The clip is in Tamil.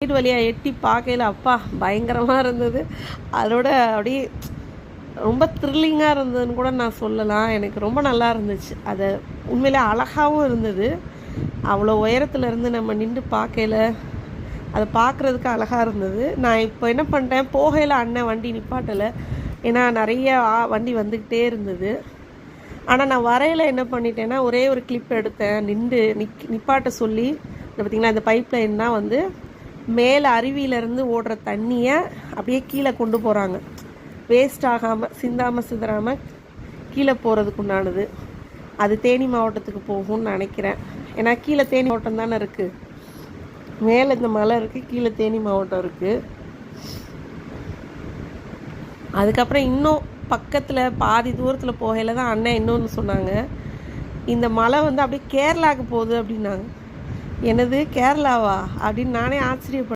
படிக்கட்டு வழியாக எட்டி பார்க்கையில் அப்பா பயங்கரமாக இருந்தது. அதோட அப்படியே ரொம்ப த்ரில்லிங்காக இருந்ததுன்னு கூட நான் சொல்லலாம். எனக்கு ரொம்ப நல்லா இருந்துச்சு. அது உண்மையிலே அழகாகவும் இருந்தது. அவ்வளோ உயரத்துலேருந்து நம்ம நின்று பார்க்கையில் அதை பார்க்குறதுக்கு அழகாக இருந்தது. நான் இப்போ என்ன பண்ணிட்டேன், போகையில் அண்ணன் வண்டி நிப்பாட்டலை. ஏன்னா நிறைய வண்டி வந்துக்கிட்டே இருந்தது. ஆனால் நான் வரையில் என்ன பண்ணிட்டேன்னா ஒரே ஒரு கிளிப் எடுத்தேன். நிப்பாட்ட சொல்லி பார்த்திங்களா, இந்த பைப் லைன் தான் வந்து மேலே அருவியிலேருந்து ஓடுற தண்ணியை அப்படியே கீழே கொண்டு போகிறாங்க. வேஸ்ட் ஆகாமல் சிந்தாமல் கீழே போகிறதுக்கு உண்டானது. அது தேனி மாவட்டத்துக்கு போகும்னு நினைக்கிறேன். ஏன்னா கீழே தேனி மாவட்டம் தானே இருக்குது. மேலே இந்த மலை இருக்குது, கீழே தேனி மாவட்டம் இருக்குது. அதுக்கப்புறம் இன்னும் பக்கத்தில் பாதி தூரத்தில் போகையில் தான் அண்ணன் இன்னொன்று சொன்னாங்க, இந்த மலை வந்து அப்படியே கேரளாவுக்கு போகுது அப்படின்னாங்க. என்னது கேரளாவா அப்படின்னு நானே ஆச்சரியப்பட்டேன்.